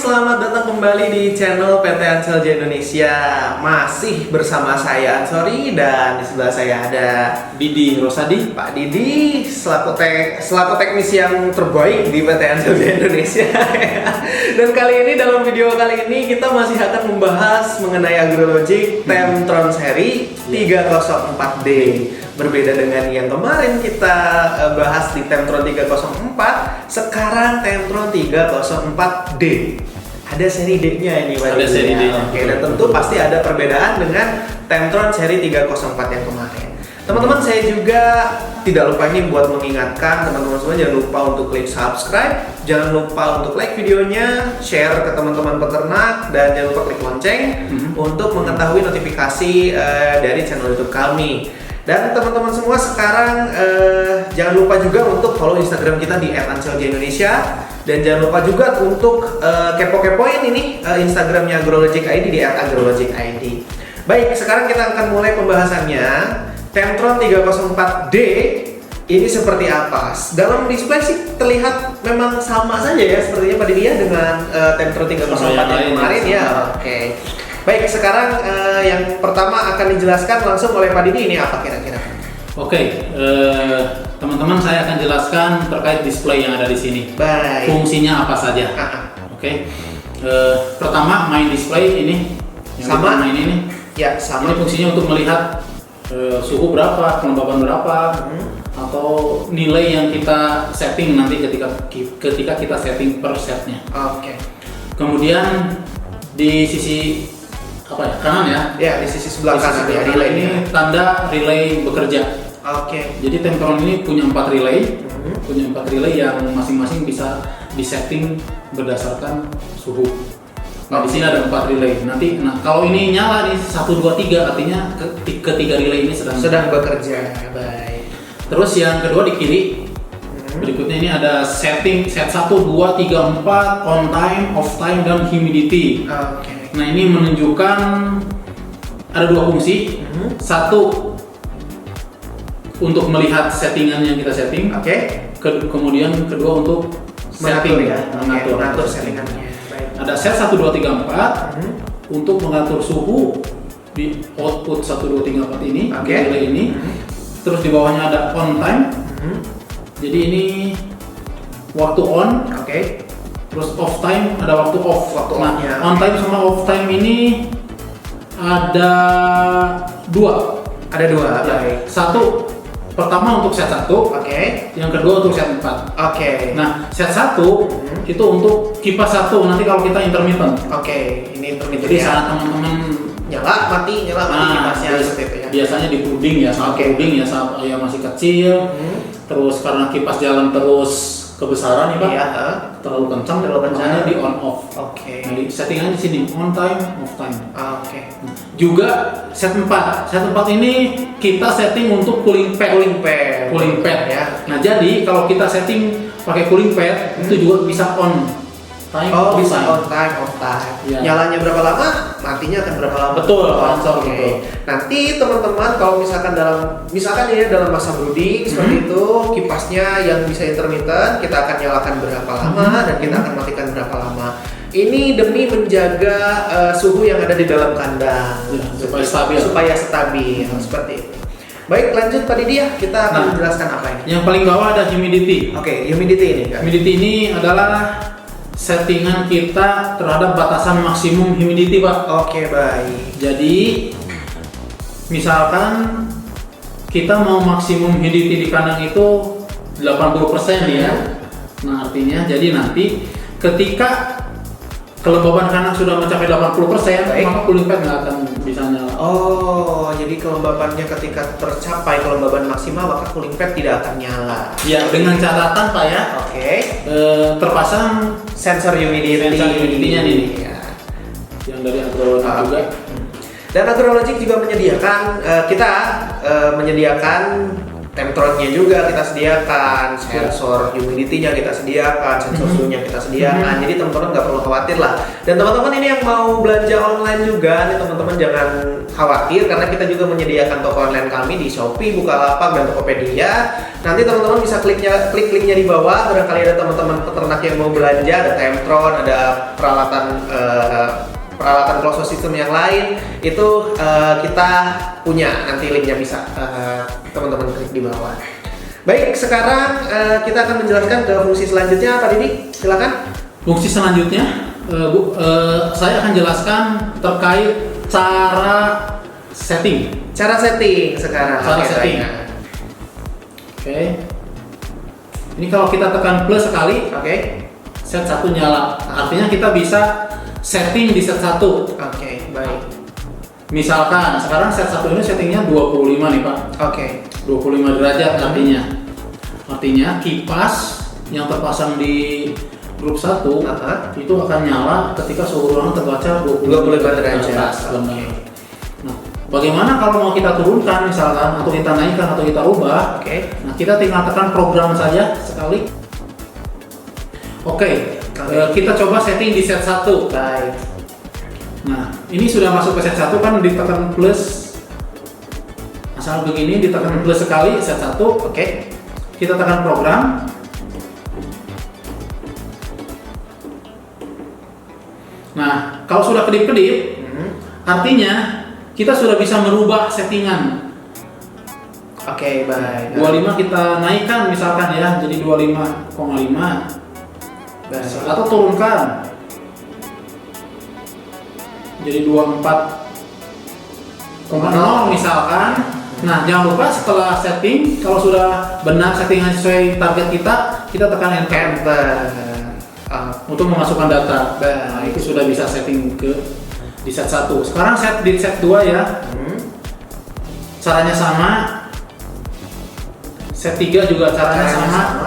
selamat datang kembali di channel PT Anselja Indonesia. Masih bersama saya Ansori dan di sebelah saya ada Didi Rosadi. Pak Didi selaku teknisi yang terbaik di PT Anselja Indonesia. Dan kali ini dalam video kali ini kita masih akan membahas mengenai Agrologic Temtron seri 304D. Berbeda dengan yang kemarin kita bahas di Temtron 304, sekarang Temtron 304D. Ada seri D-nya ini, Pak. Ada seri D. Oke, dan tentu pasti ada perbedaan dengan Temtron seri 304 yang kemarin. Teman-teman, saya juga tidak lupa ini buat mengingatkan teman-teman semua, jangan lupa untuk klik subscribe, jangan lupa untuk like videonya, share ke teman-teman peternak, dan jangan lupa klik lonceng untuk mengetahui notifikasi dari channel YouTube kami. Dan teman-teman semua sekarang jangan lupa juga untuk follow Instagram kita di @anselja_indonesia, dan jangan lupa juga untuk kepo-kepoin ini Instagramnya Agrologic ID di @agrologic ID. Baik, sekarang kita akan mulai pembahasannya. Temtron 304D ini seperti apa? Dalam display sih terlihat memang sama saja ya sepertinya Pak Didi ya dengan Temtron 304 yang kemarin ya. Oke. Baik, sekarang yang pertama akan dijelaskan langsung oleh Pak Didi, ini apa kira-kira? Oke, teman-teman, saya akan jelaskan terkait display yang ada di sini. Baik. Fungsinya apa saja? Oke. Pertama, main display ini. Yang Sama. main ini. Ya, sama. Ini fungsinya untuk melihat suhu berapa, kelembaban berapa, atau nilai yang kita setting nanti ketika kita setting per setnya. Oke. Kemudian di sisi kanan ya? Ya, di sisi sebelah kanan ya, relay relay ini tanda relay bekerja. Oke. Jadi Temtron ini punya 4 relay, yang masing-masing bisa disetting berdasarkan suhu. Nah, di sini ada 4 relay. Nanti, kalau ini nyala nih 1, 2, 3, artinya ketiga relay ini sedang bekerja. Baik. Terus yang kedua di kiri, berikutnya ini ada set 1, 2, 3, 4, on time, off time, dan humidity. Oke. Nah, ini menunjukkan ada 2 fungsi. Satu, untuk melihat settingan yang kita setting. Oke. Kemudian kedua untuk setting ya, mengatur setting. settingannya. Baik. Ada set 1, 2, 3, 4 untuk mengatur suhu di output 1, 2, 3, 4 ini, relay ini. Terus di bawahnya ada on time. Jadi ini waktu on. Oke. Terus off time, ada waktu off. Nah, on time sama off time ini ada 2. Ada 2. Ya. Baik. Satu, pertama untuk set 1. Oke. Yang kedua untuk set 4. Oke. Nah, set 1 itu untuk kipas 1 nanti kalau kita intermittent. Oke, ini intermittent. Jadi saat teman-teman nyala mati kipasnya seperti itu ya. Biasanya di puding ya, saat puding ya, saat ayam masih kecil. Terus karena kipas jalan terus kebesaran nih Pak, terlalu kencang, makanya di on off. Oke. Nah, settingannya di sini on time, off time. Oke. Juga set 4. Set 4 ini kita setting untuk cooling pad. Cooling pad ya. Nah, jadi kalau kita setting pakai cooling pad itu juga bisa on time, Oh, off bisa time. on time, off time. Ya. Nyalanya berapa lama, matinya akan berapa lama. Betul, Oke. betul. Nanti teman-teman kalau misalkan dalam masa brooding seperti itu, kipasnya yang bisa intermittent kita akan nyalakan berapa lama dan kita akan matikan berapa lama. Ini demi menjaga suhu yang ada di dalam kandang supaya stabil seperti itu. Baik, lanjut Pak Didi ya, kita akan menjelaskan apa ini. Yang paling bawah ada humidity. Oke, humidity ini kan. Humidity ini adalah settingan kita terhadap batasan maksimum humidity, Pak. Oke, baik. Jadi misalkan kita mau maksimum humidity di kandang itu 80% ya. Nah, artinya jadi nanti ketika kelembaban kandang sudah mencapai 80%, maka cooling pad nggak akan bisa nyala. Oh, jadi kelembabannya ketika tercapai kelembaban maksimal maka cooling pad tidak akan nyala. Ya, dengan catatan Pak ya. Oke. Terpasang Sensor humidity-nya nih. Ya. Yang dari Agrologic juga. Dan Agrologic juga menyediakan Temptronnya juga kita sediakan, sensor humidity-nya kita sediakan, sensor suhunya kita sediakan. Jadi teman-teman nggak perlu khawatir lah. Dan teman-teman ini yang mau belanja online juga, nih teman-teman jangan khawatir karena kita juga menyediakan toko online kami di Shopee, Bukalapak, dan Tokopedia. Nanti teman-teman bisa klik linknya di bawah. Barangkali ada teman-teman peternak yang mau belanja, ada Temptron, ada peralatan closed system yang lain itu kita punya, nanti linknya bisa teman-teman klik di bawah. Baik, sekarang kita akan menjelaskan ke fungsi selanjutnya. Pak Didi, silakan. Fungsi selanjutnya saya akan jelaskan terkait cara setting. Cara setting sekarang. Cara setting. Oke. Ini kalau kita tekan plus sekali, set 1 nyala. Artinya kita bisa setting di set 1. Baik. Misalkan sekarang set 1 ini settingnya 25 nih Pak. 25 derajat artinya. Artinya kipas yang terpasang di grup 1 itu akan nyala ketika suhu ruangan terbaca 25 derajat. Nah, bagaimana kalau mau kita turunkan misalkan, atau kita naikkan, atau kita ubah? Nah, kita tinggal tekan program saja sekali. Kita coba setting di set 1. Baik. Nah, ini sudah masuk ke set 1 kan, ditekan plus. Asal begini, ditekan plus sekali set 1. Kita tekan program. Nah, kalau sudah kedip-kedip, artinya kita sudah bisa merubah settingan. Baik. 25 kita naikkan misalkan ya, jadi 25,5. Atau turunkan jadi 24,0 misalkan. Nah, jangan lupa setelah setting, kalau sudah benar settingan sesuai target kita tekan enter untuk memasukkan data. Nah, itu sudah bisa setting di set 1. Sekarang di set 2 ya. Caranya sama. Set 3 juga caranya sama.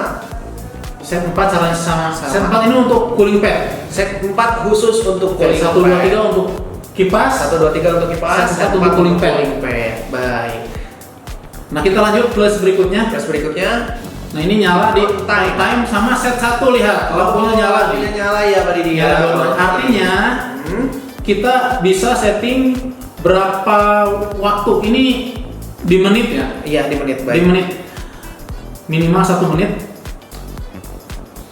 Set 4 caranya sama. Set 4 ini untuk cooling pad. Set 4 khusus untuk cooling pad. 1, 2, 3 untuk kipas. 1, 2, 3 untuk kipas. Set 4 untuk cooling pad. Baik. Nah, kita lanjut plus berikutnya. Nah, ini nyala di time sama set 1, lihat. Lampunya nyala nih. Nyala ya Pak Didi. Artinya kita bisa setting berapa waktu. Ini di menit ya? Iya, di menit. Baik. Di menit. Minimal 1 menit.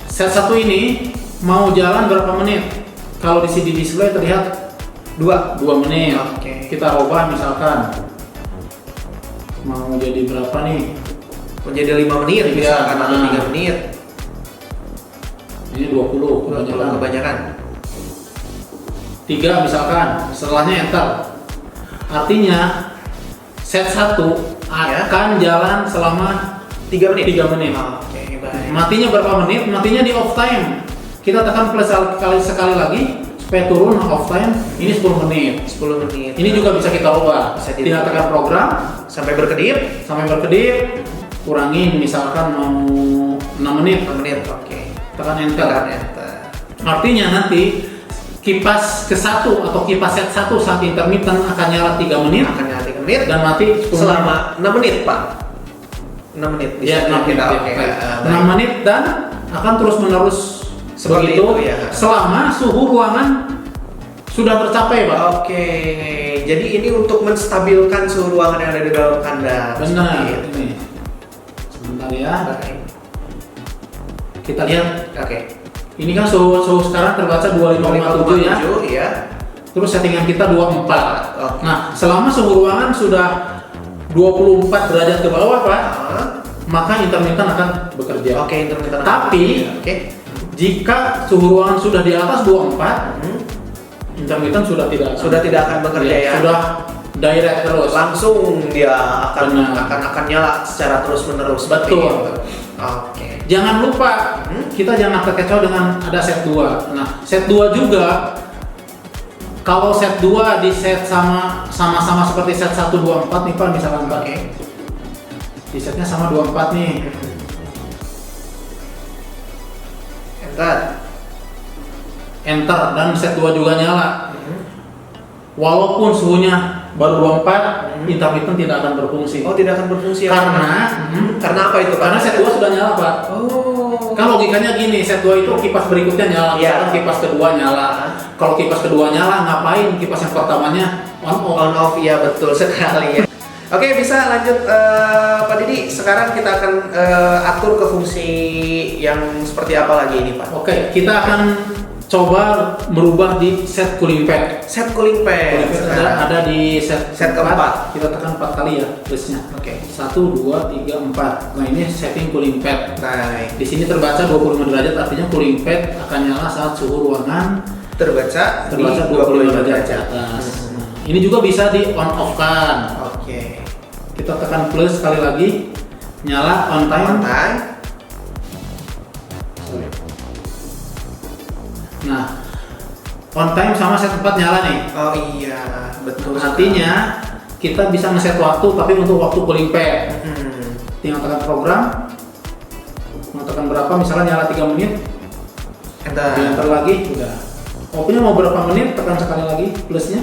Set 1 ini mau jalan berapa menit? Kalau di CD display terlihat 2 menit. Kita ubah misalkan mau jadi berapa nih? Menjadi 5 menit misalkan, atau 3 menit. Ini 20 kebanyakan. 3 misalkan, setelahnya enter. Artinya set 1 akan jalan selama 3 menit. Baik. Matinya berapa menit? Matinya di off time. Kita tekan plus sekali lagi supaya turun off time. Ini 10 menit. Ini juga bisa kita ubah. Tinggal tekan program sampai berkedip. Kurangin misalkan mau 6 menit. Tekan enter. Artinya nanti kipas ke-1 atau kipas set 1 saat intermittent akan nyala 3 menit. Dan mati selama 6 menit, Pak. 6 menit. Ya, 6 menit. 6 menit dan akan terus-menerus seperti begitu itu ya. Selama suhu ruangan sudah tercapai, Pak. Jadi ini untuk menstabilkan suhu ruangan yang ada di dalam kandang. Benar. Ini. Sebentar ya. Kita lihat. Ini kan suhu sekarang terbaca 25,7 ya. Terus settingan kita 24. Nah, selama suhu ruangan sudah 24 derajat ke bawah, Pak, maka intermittent akan bekerja. Tapi jika suhu ruangan sudah di atas 24, intermittent sudah tidak akan bekerja ya. Sudah direct terus. Langsung dia akan nyala secara terus-menerus. Betul. Jangan lupa, kita jangan terkecoh dengan ada set 2. Nah, set 2 juga, kalau set 2 di set sama-sama seperti set 1, 2, 4 nih Pak, misalkan Pak. Di setnya sama 24 nih. Enter dan set 2 juga nyala. Walaupun suhunya baru 24 intermittent tidak akan berfungsi. Oh, tidak akan berfungsi ya? Karena apa itu, Pak? Karena set 2 sudah nyala, Pak. Oh. Kan logikanya gini, set 2 itu kipas berikutnya nyala, Iya. kipas kedua nyala. Kalau kipas kedua nyala, ngapain kipas yang pertamanya on off? On off, ya betul sekali ya. Oke, bisa lanjut Pak Didi. Sekarang kita akan atur ke fungsi yang seperti apa lagi ini, Pak? Oke, kita akan coba merubah di set cooling pad. Set cooling pad. Ada di set keempat. Kita tekan 4 kali ya plusnya. Oke. 1, 2, 3, 4. Nah, ini setting cooling pad. Baik. Di sini terbaca 25 derajat, artinya cooling pad akan nyala saat suhu ruangan Terbaca di di 25 derajat atas. Nah, ini juga bisa di on off kan. Oke. Kita tekan plus sekali lagi, nyala on time. Nah, on time sama set 4 nyala nih. Oh iya, betul. Artinya kita bisa ngeset waktu, tapi untuk waktu cooling pad. Tinggal tekan program, mau tekan berapa, misalnya nyala 3 menit, enter lagi, udah. Off-nya mau berapa menit, tekan sekali lagi plusnya,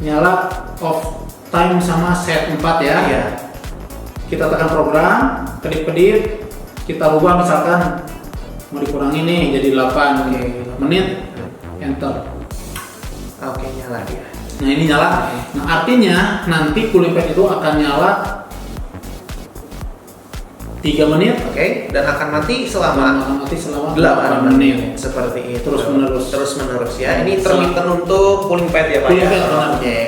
nyala off time sama set 4 ya. Iya. Kita tekan program, kedip-kedip, kita rubah misalkan mau dikurangi nih jadi 8 menit, enter. Oke, nyala dia. Nah, ini nyala. Nah, artinya nanti cooling pad itu akan nyala 3 menit. Oke, dan akan mati selama 8 menit. Seperti itu. Terus menerus ya. Ini intermittent untuk cooling pad ya, Pak. Cooling pad, benar. Oke.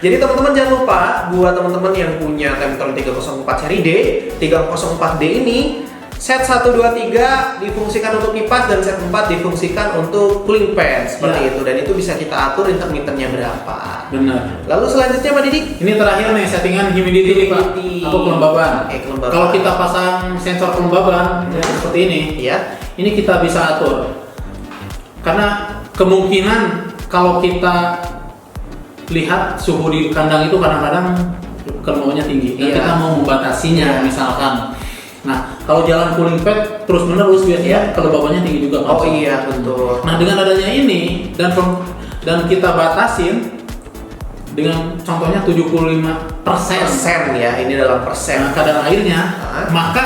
Jadi teman-teman jangan lupa, buat teman-teman yang punya Temptron 304 seri D, 304D ini set 1, 2, 3 difungsikan untuk kipas dan set 4 difungsikan untuk cooling pad seperti itu, dan itu bisa kita atur intermittennya berapa. Benar. Lalu selanjutnya Pak Didi, Ini terakhir nih settingan humidity nih, Pak, atau kelembaban. Oke, kelembaban. Kalau kita pasang sensor kelembaban ya, seperti ini, ya. ini kita bisa atur. Karena kemungkinan kalau kita lihat suhu di kandang itu kadang-kadang kelembabannya tinggi. Dan Iya. kita mau membatasinya misalkan. Nah, kalau jalan cooling pad terus menerus biasanya kelembabannya tinggi juga. Oh iya, betul. Nah, dengan adanya ini dan kita batasin dengan contohnya 75% ya, ini dalam persen. kadar airnya, maka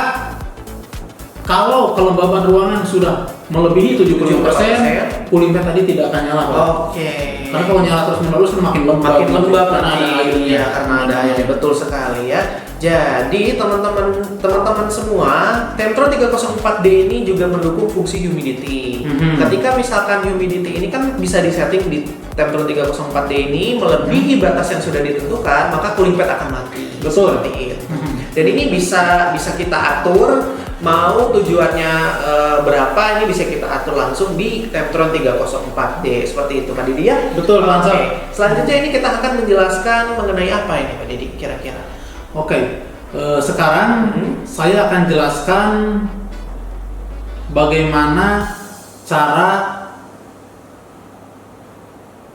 kalau kelembaban ruangan sudah melebihi 75%, cooling pad tadi tidak akan nyala. Oke. Karena kalau nyala terus menerus makin lembab karena ada airnya, karena ada airnya, betul sekali ya. Jadi teman-teman semua, Temptron 304D ini juga mendukung fungsi humidity. Ketika misalkan humidity ini kan bisa disetting di Temptron 304D ini melebihi batas yang sudah ditentukan, maka cooling pad akan mati. Betul. Seperti itu. Dan ini bisa kita atur, mau tujuannya berapa, ini bisa kita atur langsung di Temptron 304D seperti itu, Pak Didi ya. Betul, langsung. Selanjutnya ini kita akan menjelaskan mengenai apa ini, Pak Didi, kira-kira. Oke, sekarang saya akan jelaskan bagaimana cara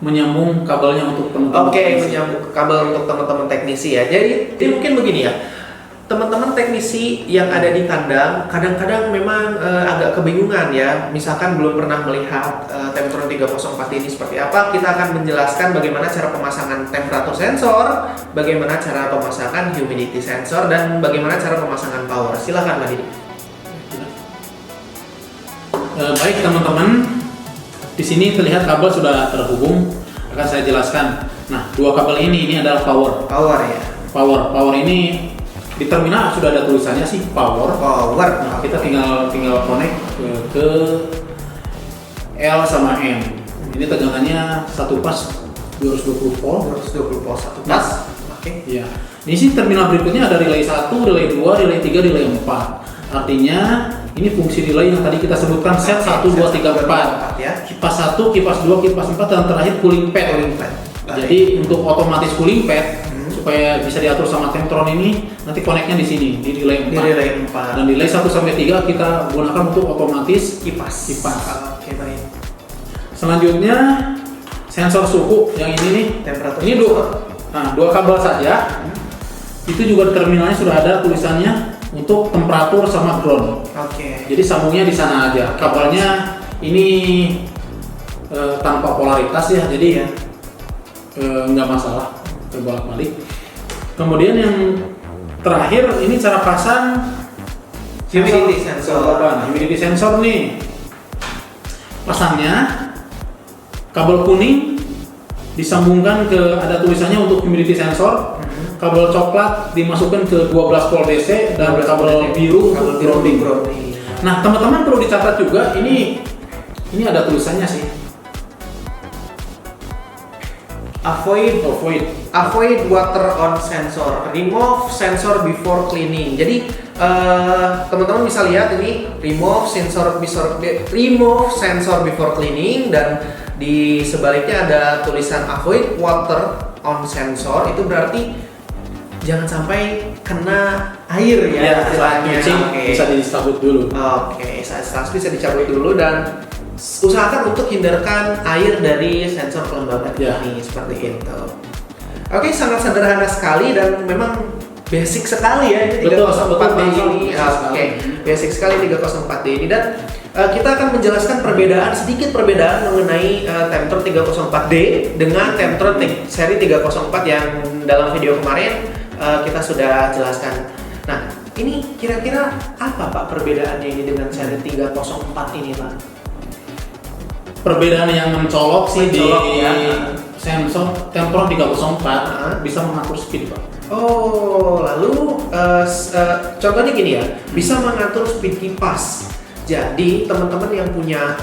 menyambung kabelnya untuk teman-teman. Oke, menyambung kabel untuk teman-teman teknisi ya. Jadi mungkin begini ya, teman-teman teknisi yang ada di kandang kadang-kadang memang agak kebingungan ya. Misalkan belum pernah melihat Temptron 304 ini seperti apa, kita akan menjelaskan bagaimana cara pemasangan temperatur sensor, bagaimana cara pemasangan humidity sensor, dan bagaimana cara pemasangan power. Silakan Pak Didi. Baik teman-teman, di sini terlihat kabel sudah terhubung. Akan saya jelaskan. Nah, dua kabel ini adalah power. Power ya. Power ini di terminal sudah ada tulisannya sih power. Nah, kita tinggal connect ke L sama M. Ini tegangannya satu pas 220 volt. 220 volt satu pas. Oke. Ya. Di sini terminal berikutnya ada relay 1, relay 2, relay 3, relay 4. Artinya ini fungsi relay yang tadi kita sebutkan set 1, 2, 3, 4 ya. Kipas 1, kipas 2, kipas 4, dan terakhir cooling pad. Jadi untuk otomatis cooling pad supaya bisa diatur sama Temptron ini, nanti koneknya di sini di relay 4. Dan relay 1 sampai 3 kita gunakan untuk otomatis kipas. Oke, baik. Selanjutnya sensor suhu yang ini nih, Temperatur. ini dua kabel saja. Itu juga terminalnya sudah ada tulisannya untuk temperatur sama ground. Oke. Jadi sambungnya di sana aja. Kabelnya ini tanpa polaritas ya, jadi nggak masalah. terbolak-balik. Kemudian yang terakhir ini cara pasang Humidity sensor. Humidity sensor nih. Pasangnya kabel kuning disambungkan ke, ada tulisannya untuk humidity sensor. Kabel coklat dimasukkan ke 12 volt DC dan kabel biru untuk grounding. Nah, teman-teman perlu dicatat juga, ini ada tulisannya sih. Avoid water on sensor. Remove sensor before cleaning. Jadi teman-teman bisa lihat ini remove sensor before cleaning, dan di sebaliknya ada tulisan avoid water on sensor. Itu berarti jangan sampai kena air ya. Saat nyuci bisa dicabut dulu. Saat bisa dicabut dulu, dan usahakan untuk hindarkan air dari sensor kelembaban ini seperti itu. Sangat sederhana sekali dan memang basic sekali ya ini 304D ini. Basic sekali 304D ini, dan kita akan menjelaskan sedikit perbedaan mengenai Temptron 304D dengan Temptron seri 304 yang dalam video kemarin kita sudah jelaskan. Nah, ini kira-kira apa Pak perbedaannya ini dengan seri 304 ini Pak? Perbedaan yang mencolok sih di sensor Temptron 304 bisa mengatur speed Pak. Lalu contohnya gini ya, bisa mengatur speed kipas. Jadi teman-teman yang punya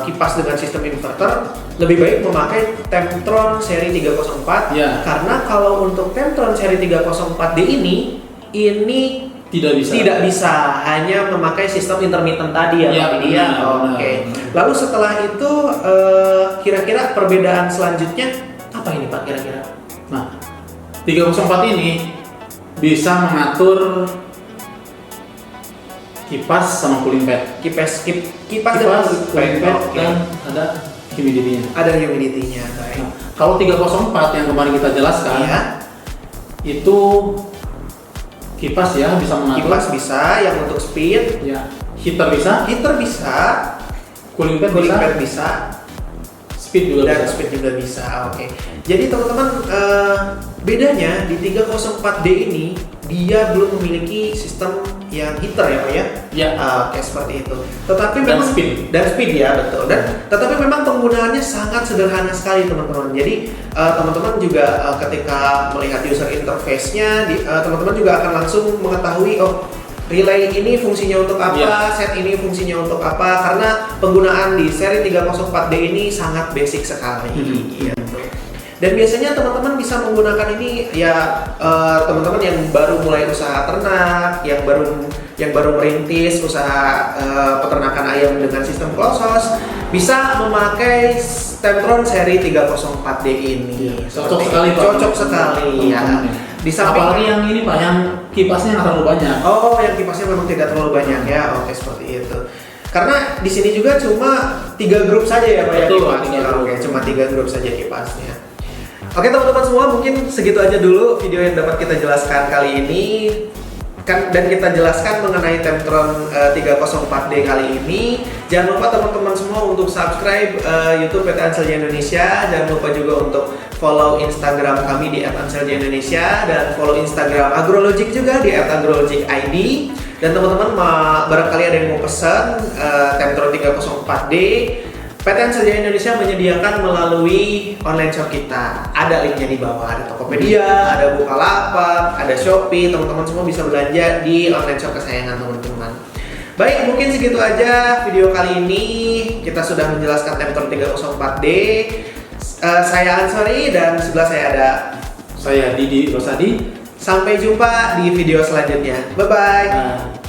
kipas dengan sistem inverter lebih baik memakai Temptron seri 304 karena kalau untuk Temptron seri 304D ini tidak bisa hanya memakai sistem intermittent tadi ya. Lalu setelah itu kira-kira perbedaan selanjutnya apa ini Pak kira-kira? Nah, 304 ini bisa mengatur kipas sama cooling pad. Kipas cooling pad dan ada humidity-nya. Baik. Nah, kalau 304 yang kemarin kita jelaskan itu kipas ya bisa mengatur. Kipas bisa, yang untuk speed heater bisa, cooling pad bisa, speed juga bisa. Jadi teman-teman, bedanya di 304D ini dia belum memiliki sistem yang heater ya Pak ya? Seperti itu. Tetapi dan memang speed ya, betul. Tetapi memang penggunaannya sangat sederhana sekali teman-teman. Jadi teman-teman juga ketika melihat user interface-nya, teman-teman juga akan langsung mengetahui relay ini fungsinya untuk apa, set ini fungsinya untuk apa, karena penggunaan di seri 304D ini sangat basic sekali. Dan biasanya teman-teman bisa menggunakan ini teman-teman yang baru mulai usaha ternak, yang baru merintis usaha peternakan ayam dengan sistem closed house, bisa memakai Temptron seri 304D ini. Cocok sekali Pak. Cocok sekali ya. Apalagi yang ini Pak, yang kipasnya nggak terlalu banyak. Yang kipasnya memang tidak terlalu banyak ya. Seperti itu. Karena di sini juga cuma 3 grup saja ya Pak ya kipasnya. Cuma 3 grup saja kipasnya. Teman-teman semua, mungkin segitu aja dulu video yang dapat kita jelaskan kali ini. Dan kita jelaskan mengenai Temptron 304D kali ini. Jangan lupa teman-teman semua untuk subscribe YouTube PT Anselja Indonesia. Jangan lupa juga untuk follow Instagram kami di @anselja-indonesia, dan follow Instagram Agrologic juga di @agrologicid. Dan teman-teman barangkali ada yang mau pesan Temptron 304D, PT Anselja Indonesia menyediakan melalui online shop kita. Ada linknya di bawah, ada Tokopedia, ada Bukalapak, ada Shopee. Teman-teman semua bisa belanja di online shop kesayangan teman-teman. Baik, mungkin segitu aja video kali ini. Kita sudah menjelaskan Temptron 304D. Saya Ansori, dan sebelah saya Didi Rosadi. Sampai jumpa di video selanjutnya. Bye-bye.